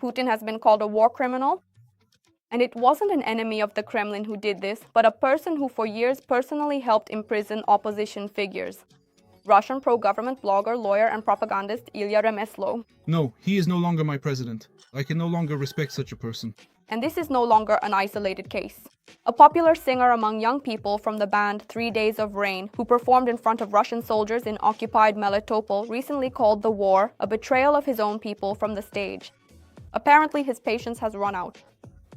Putin has been called a war criminal. And it wasn't an enemy of the Kremlin who did this, but a person who for years personally helped imprison opposition figures. Russian pro-government blogger, lawyer, and propagandist Ilya Remeslo. No, he is no longer my president. I can no longer respect such a person. And this is no longer an isolated case. A popular singer among young people from the band 3 Days of Rain, who performed in front of Russian soldiers in occupied Melitopol, recently called the war a betrayal of his own people from the stage. Apparently, his patience has run out.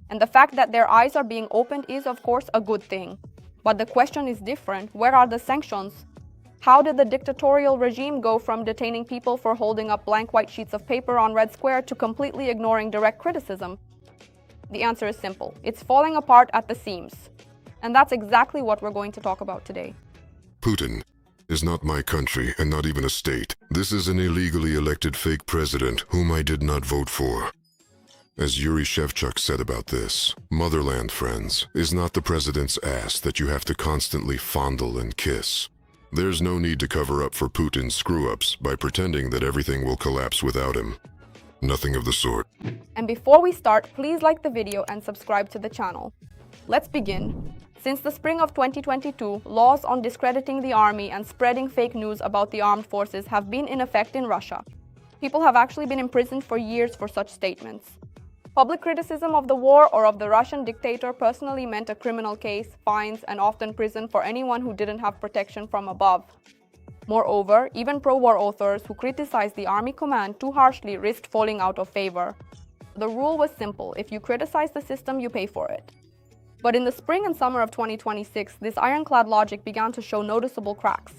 And the fact that their eyes are being opened is, of course, a good thing. But the question is different. Where are the sanctions? How did the dictatorial regime go from detaining people for holding up blank white sheets of paper on Red Square to completely ignoring direct criticism? The answer is simple. It's falling apart at the seams. And that's exactly what we're going to talk about today. Putin is not my country and not even a state. This is an illegally elected fake president whom I did not vote for. As Yuri Shevchuk said about this, motherland, friends, is not the president's ass that you have to constantly fondle and kiss. There's no need to cover up for Putin's screw-ups by pretending that everything will collapse without him. Nothing of the sort. And before we start, please like the video and subscribe to the channel. Let's begin. Since the spring of 2022, laws on discrediting the army and spreading fake news about the armed forces have been in effect in Russia. People have actually been imprisoned for years for such statements. Public criticism of the war or of the Russian dictator personally meant a criminal case, fines, and often prison for anyone who didn't have protection from above. Moreover, even pro-war authors who criticized the army command too harshly risked falling out of favor. The rule was simple: if you criticize the system, you pay for it. But in the spring and summer of 2026, this ironclad logic began to show noticeable cracks.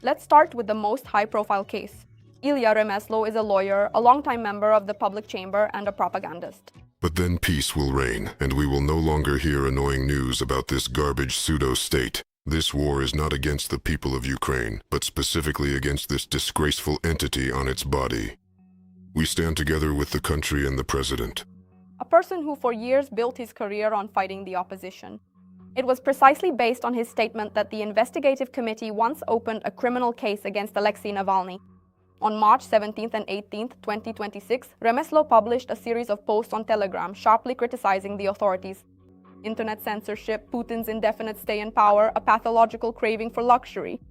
Let's start with the most high-profile case. Ilya Remeslo is a lawyer, a longtime member of the public chamber, and a propagandist. But then peace will reign, and we will no longer hear annoying news about this garbage pseudo-state. This war is not against the people of Ukraine, but specifically against this disgraceful entity on its body. We stand together with the country and the president. A person who for years built his career on fighting the opposition. It was precisely based on his statement that the investigative committee once opened a criminal case against Alexei Navalny. On March 17th and 18th, 2026, Remeslo published a series of posts on Telegram sharply criticizing the authorities. Internet censorship, Putin's indefinite stay in power, a pathological craving for luxury.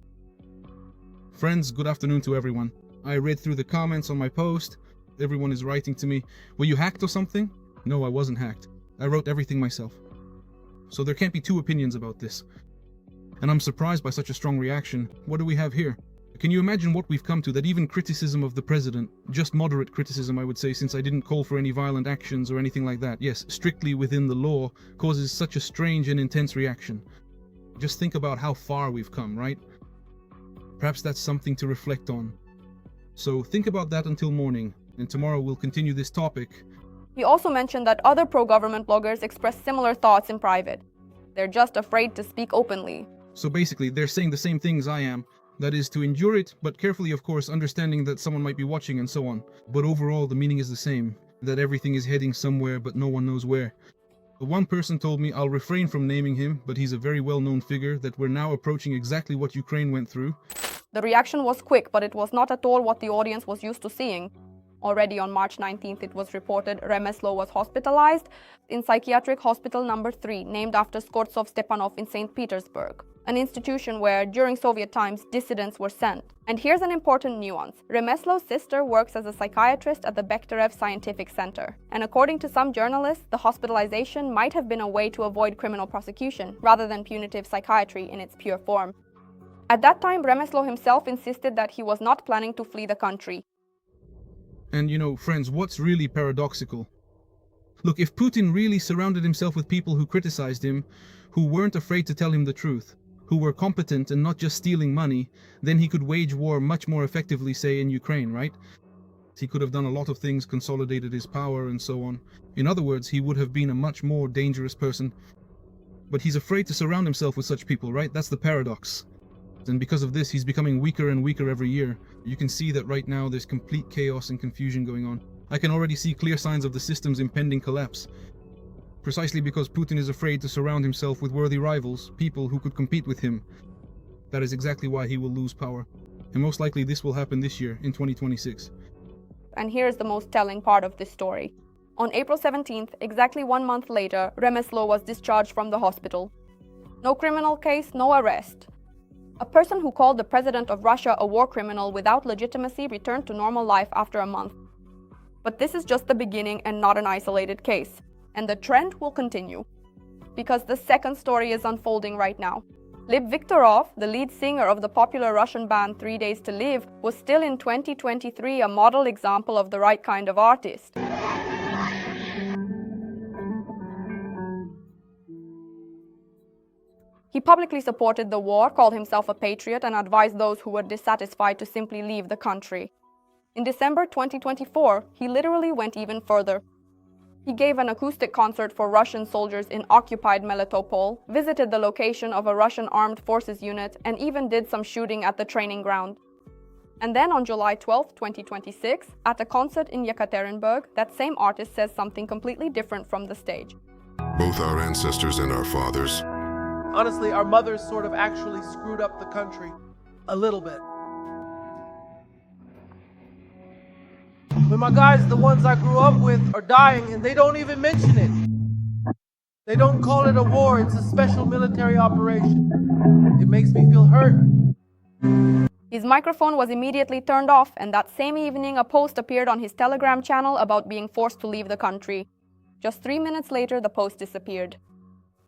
Friends, good afternoon to everyone. I read through the comments on my post. Everyone is writing to me, "Were you hacked or something?" No, I wasn't hacked. I wrote everything myself. So there can't be two opinions about this. And I'm surprised by such a strong reaction. What do we have here? Can you imagine what we've come to, that even criticism of the president, just moderate criticism I would say, since I didn't call for any violent actions or anything like that, yes, strictly within the law, causes such a strange and intense reaction. Just think about how far we've come, right? Perhaps that's something to reflect on. So think about that until morning, and tomorrow we'll continue this topic. He also mentioned that other pro-government bloggers expressed similar thoughts in private. They're just afraid to speak openly. So basically, they're saying the same things I am. That is, to endure it, but carefully, of course, understanding that someone might be watching and so on. But overall, the meaning is the same, that everything is heading somewhere, but no one knows where. The one person told me, I'll refrain from naming him, but he's a very well-known figure, that we're now approaching exactly what Ukraine went through. The reaction was quick, but it was not at all what the audience was used to seeing. Already on March 19th, it was reported Remeslo was hospitalized in psychiatric hospital number 3, named after Skortsov Stepanov in St. Petersburg, an institution where, during Soviet times, dissidents were sent. And here's an important nuance. Remeslo's sister works as a psychiatrist at the Bekhterev Scientific Center. And according to some journalists, the hospitalization might have been a way to avoid criminal prosecution, rather than punitive psychiatry in its pure form. At that time, Remeslo himself insisted that he was not planning to flee the country. And you know, friends, what's really paradoxical? Look, if Putin really surrounded himself with people who criticized him, who weren't afraid to tell him the truth, who were competent and not just stealing money, then he could wage war much more effectively, say, in Ukraine, right? He could have done a lot of things, consolidated his power and so on. In other words, he would have been a much more dangerous person. But he's afraid to surround himself with such people, right? That's the paradox. And because of this, he's becoming weaker and weaker every year. You can see that right now there's complete chaos and confusion going on. I can already see clear signs of the system's impending collapse. Precisely because Putin is afraid to surround himself with worthy rivals, people who could compete with him. That is exactly why he will lose power. And most likely this will happen this year, in 2026. And here's the most telling part of this story. On April 17th, exactly 1 month later, Remeslo was discharged from the hospital. No criminal case, no arrest. A person who called the president of Russia a war criminal without legitimacy returned to normal life after a month. But this is just the beginning and not an isolated case. And the trend will continue. Because the second story is unfolding right now. Gleb Viktorov, the lead singer of the popular Russian band 3 Days to Live, was still in 2023 a model example of the right kind of artist. He publicly supported the war, called himself a patriot, and advised those who were dissatisfied to simply leave the country. In December 2024, he literally went even further. He gave an acoustic concert for Russian soldiers in occupied Melitopol, visited the location of a Russian armed forces unit, and even did some shooting at the training ground. And then on July 12, 2026, at a concert in Yekaterinburg, that same artist says something completely different from the stage. Both our ancestors and our fathers. Honestly, our mothers sort of actually screwed up the country. A little bit. When my guys, the ones I grew up with, are dying and they don't even mention it. They don't call it a war, it's a special military operation. It makes me feel hurt. His microphone was immediately turned off, and that same evening a post appeared on his Telegram channel about being forced to leave the country. Just 3 minutes later, the post disappeared.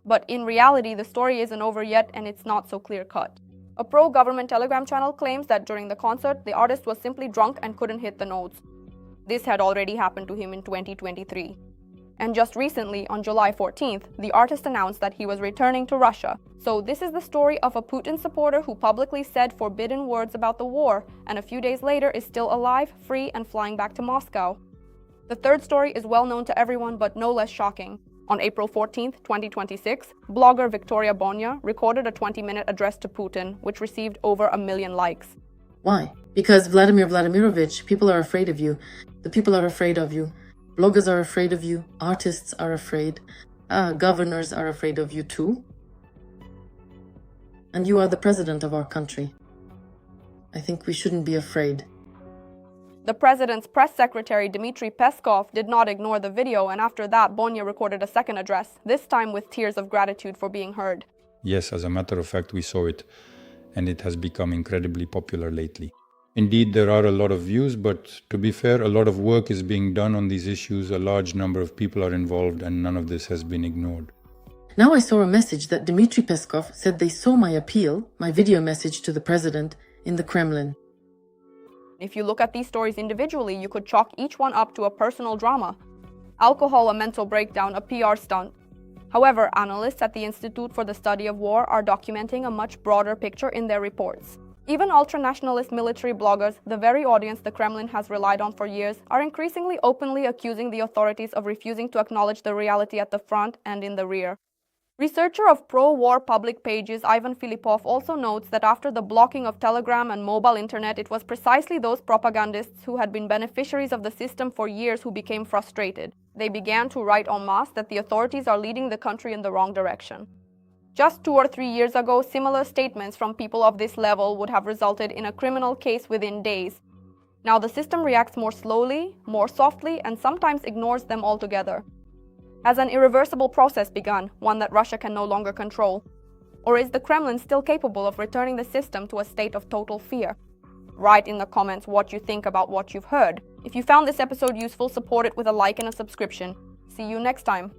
But in reality, the story isn't over yet, and it's not so clear-cut. A pro-government Telegram channel claims that during the concert, the artist was simply drunk and couldn't hit the notes. This had already happened to him in 2023. And just recently, on July 14th, the artist announced that he was returning to Russia. So this is the story of a Putin supporter who publicly said forbidden words about the war, and a few days later is still alive, free, and flying back to Moscow. The third story is well known to everyone, but no less shocking. On April 14th, 2026, blogger Victoria Bonya recorded a 20-minute address to Putin, which received over 1 million likes. Why? Because Vladimir Vladimirovich, people are afraid of you. The people are afraid of you. Bloggers are afraid of you. Artists are afraid. Governors are afraid of you too. And you are the president of our country. I think we shouldn't be afraid. The president's press secretary, Dmitry Peskov, did not ignore the video, and after that, Bonya recorded a second address, this time with tears of gratitude for being heard. Yes, as a matter of fact, we saw it, and it has become incredibly popular lately. Indeed, there are a lot of views, but to be fair, a lot of work is being done on these issues, a large number of people are involved, and none of this has been ignored. Now I saw a message that Dmitry Peskov said they saw my appeal, my video message to the president, in the Kremlin. If you look at these stories individually, you could chalk each one up to a personal drama. Alcohol, a mental breakdown, a PR stunt. However, analysts at the Institute for the Study of War are documenting a much broader picture in their reports. Even ultra-nationalist military bloggers, the very audience the Kremlin has relied on for years, are increasingly openly accusing the authorities of refusing to acknowledge the reality at the front and in the rear. Researcher of pro-war public pages Ivan Filipov also notes that after the blocking of Telegram and mobile internet, it was precisely those propagandists who had been beneficiaries of the system for years who became frustrated. They began to write en masse that the authorities are leading the country in the wrong direction. Just 2 or 3 years ago, similar statements from people of this level would have resulted in a criminal case within days. Now the system reacts more slowly, more softly, and sometimes ignores them altogether. Has an irreversible process begun, one that Russia can no longer control? Or is the Kremlin still capable of returning the system to a state of total fear? Write in the comments what you think about what you've heard. If you found this episode useful, support it with a like and a subscription. See you next time.